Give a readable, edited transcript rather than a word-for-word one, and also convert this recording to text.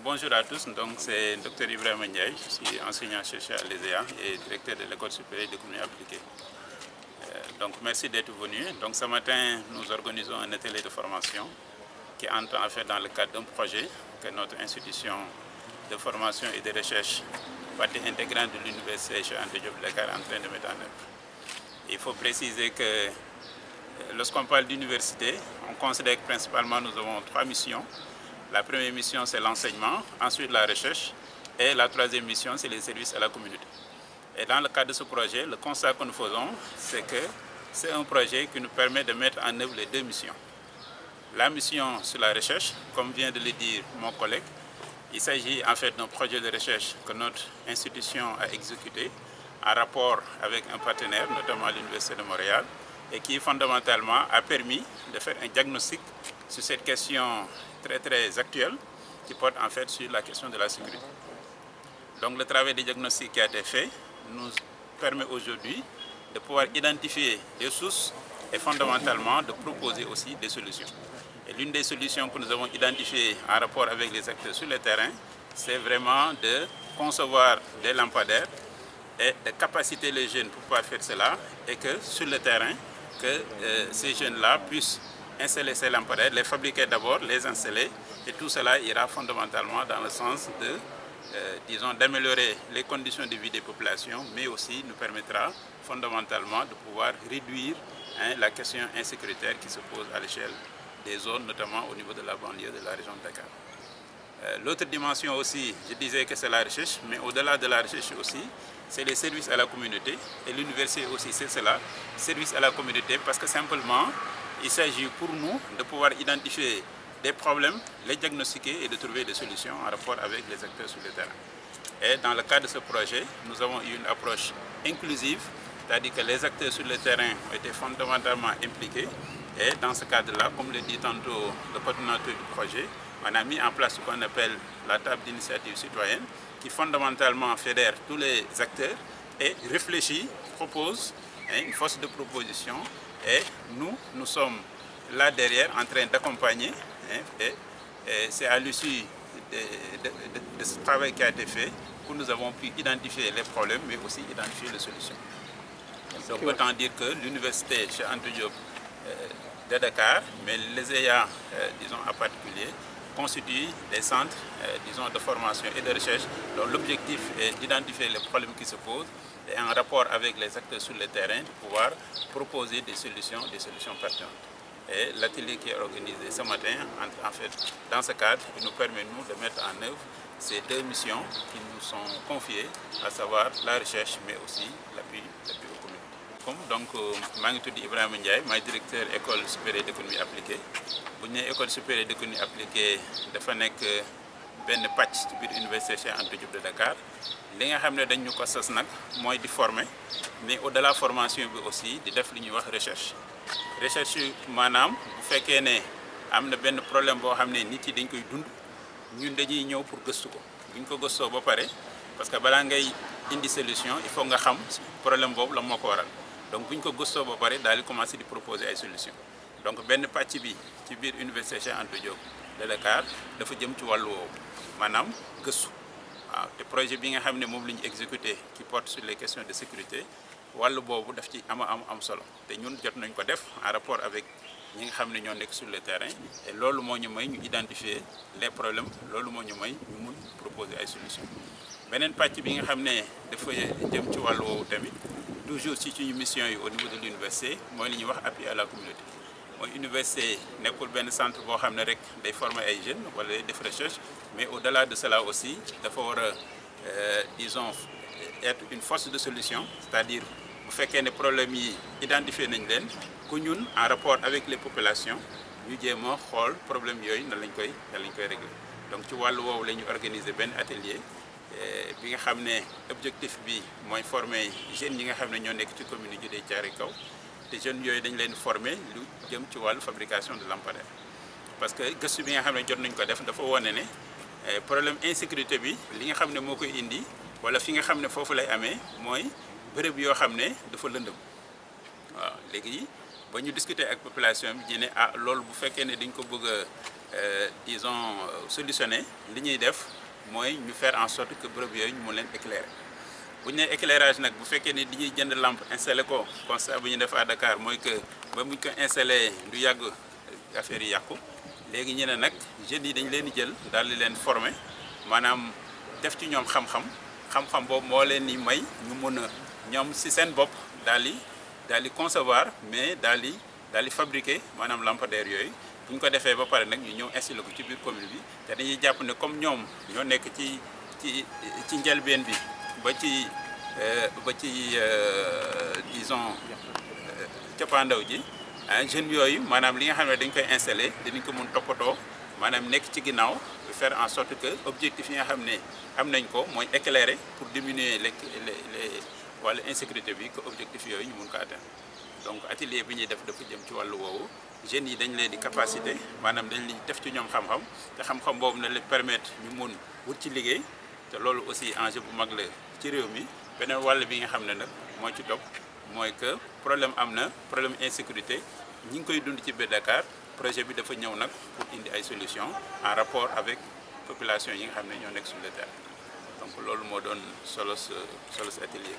Bonjour à tous, donc c'est Dr Ibrahim Ndiaye, je suis enseignant-chercheur à l'ESEA et directeur de l'École supérieure d'économie appliquée. Donc merci d'être venu. Donc ce matin, nous organisons un atelier de formation qui entre en fait dans le cadre d'un projet que notre institution de formation et de recherche, partie intégrante de l'Université Cheikh Anta Diop de Dakar, est en train de mettre en œuvre. Il faut préciser que lorsqu'on parle d'université, on considère que principalement nous avons trois missions. La première mission, c'est l'enseignement, ensuite la recherche, et la troisième mission, c'est les services à la communauté. Et dans le cadre de ce projet, le constat que nous faisons, c'est que c'est un projet qui nous permet de mettre en œuvre les deux missions. La mission sur la recherche, comme vient de le dire mon collègue, il s'agit en fait d'un projet de recherche que notre institution a exécuté en rapport avec un partenaire, notamment l'Université de Montréal, et qui fondamentalement a permis de faire un diagnostic sur cette question très actuelle qui porte en fait sur la question de la sécurité. Donc le travail de diagnostic qui a été fait nous permet aujourd'hui de pouvoir identifier des sources et fondamentalement de proposer aussi des solutions. Et l'une des solutions que nous avons identifiées en rapport avec les acteurs sur le terrain, c'est vraiment de concevoir des lampadaires et de capaciter les jeunes pour pouvoir faire cela et que sur le terrain, que ces jeunes-là puissent installer ces lampadaires, les fabriquer d'abord, les installer, et tout cela ira fondamentalement dans le sens de, disons, d'améliorer les conditions de vie des populations, mais aussi nous permettra fondamentalement de pouvoir réduire la question insécuritaire qui se pose à l'échelle des zones, notamment au niveau de la banlieue de la région de Dakar. L'autre dimension aussi, je disais que c'est la recherche, mais au-delà de la recherche aussi, c'est les services à la communauté, et l'université aussi c'est cela, services à la communauté, parce que simplement, il s'agit pour nous de pouvoir identifier des problèmes, les diagnostiquer et de trouver des solutions en rapport avec les acteurs sur le terrain. Et dans le cadre de ce projet, nous avons eu une approche inclusive, c'est-à-dire que les acteurs sur le terrain ont été fondamentalement impliqués. Et dans ce cadre-là, comme le dit tantôt le coordinateur du projet, on a mis en place ce qu'on appelle la table d'initiative citoyenne, qui fondamentalement fédère tous les acteurs et réfléchit, propose une force de proposition. Et nous sommes là derrière en train d'accompagner. Et c'est à l'issue de ce travail qui a été fait que nous avons pu identifier les problèmes, mais aussi identifier les solutions. Donc autant dire que l'université Cheikh Anta Diop de Dakar, mais l'ESEA, disons en particulier, constitue des centres, disons, de formation et de recherche dont l'objectif est d'identifier les problèmes qui se posent et en rapport avec les acteurs sur le terrain, de pouvoir proposer des solutions pertinentes. Et l'atelier qui est organisé ce matin, en fait, dans ce cadre, nous permet nous de mettre en œuvre ces deux missions qui nous sont confiées, à savoir la recherche, mais aussi l'appui aux communautés. Donc, je suis Ibrahim Ndiaye, je suis directeur de l'École supérieure d'économie appliquée. L'école supérieure d'économie appliquée dafa nekk benn pàcc ci biir université Cheikh Anta Diop de Dakar. Li nga xam ne dañ ñu ko sas nag mooy di former, mais au-delà formation bi aussi di def li ñuy wax recherche. Recherche maanaam bu fekkee ne am na benn problème boo xam ne nit yi dañ koy dund ñun dañuy ñëw pour gëstu ko. Bu ñu ko gëstoo ba pare parce que balaa ngay indi solution il faut nga xam problème boobu la moo ko waral. Donc bu ñu ko gëstoo ba pare daal di commencer di proposer ay solutions. Donc benn pàcc bi ci biir université Cheikh Anta Diop de Dakar dafa jëm ci wàllu woowu maanaam gëstu waaw te projet bi nga xam ne moom la ñu exécuté qui porte sur les questions de sécurité wàllu boobu daf ci am solo te ñun jot nañ ko def en rapport avec ñi nga xam ne ñoo nekk sur le terrain et loolu moo ñu may ñu identifier les problèmes loolu moo ñu may ñu mun proposer ay solutions. beneen pàcc bi nga xam ne dafa jëm ci wàllu woowu tamit toujours ci suñu mission yi au niveau de l'université mooy li ñuy wax appui à la communauté. Mon université nekkul benn centre boo xam ne rek day former ay jeunes wala day def recherche mais au-delà de cela aussi dafa war a disons être une force de solution, c'est-à-dire bu fekkee ne problème yi identifié nañ leen ku ñun en rapport avec les populations ñu jéem a xool problème yooyu nan lañ koy régler. Donc ci wàllu woowu la ñu organiser benn atelier bi nga xam ne objectif bi mooy former jeunes yi nga xam ne ñoo nekk ci commune yi Djiddah Thiaroye Kaw. Les jeunes yooyu dañ leen former lu jëm ci wàllu fabrication de lampadaires parce que gëstu bi nga xam ne jot nañ ko def dafa wane ne problème insécurité bi li nga xam ne moo koy indi wala fi nga xam ne foofu lay amee mooy bërëb yoo xam ne dafa lëndëm waaw léegi ba ñu discuter ak population bi ñu ne ah loolu bu fekkee ne dañ ko bëgg a disons solutionner li ñuy def mooy ñu faire en sorte que bërëb yooyu ñu mun leen éclairer bu ñu nee éclairage nag bu fekkee ne dañuy jënd lampe installé ko constat bu ñu def à Dakar mooy que ba muñ ko installé du yàgg affaire yi yàqu léegi ñu ne nag jeunes yi dañ leen di jël daal di leen former maanaam def ci ñoom xam-xam boobu moo leen di may ñu mun a ñoom si seen bopp daal di concevoir mais daal di fabriquer maanaam lampadaire yooyu bu ñu ko defee ba pare nag ñu ñëw installé ko ci biir commune bi te dañuy jàpp ne comme ñoom ñoo nekk ci njëlbeen bi ba ci disons cappaandaw ji jeunes yooyu maanaam li nga xam ne dañ koy installé dinañ ko mun toppatoo maanaam nekk ci ginnaaw faire en sorte que objectif yi nga xam ne am nañ ko mooy éclairer pour diminuer les wàllu insécurité bi que objectif yooyu ñu mun ko atteindre donc atelier bi ñuy def dafa jëm ci wàllu woowu jeunes yi dañ leen di capacité maanaam dañ leen def ci ñoom xam-xam te xam-xam boobu na leen permettre ñu mun wut ci liggéey te loolu aussi enjeu bu mag la ci réew mi beneen wàll bi nga xam ne nag moo ci topp mooy que problème am na problème insécurité ñi ngi koy dund ci biir Dakar projet bi dafa ñëw nag pour indi ay solutions en rapport avec population yi nga xam ne ñoo nekk sur le terrain donc loolu moo doon solo atelier.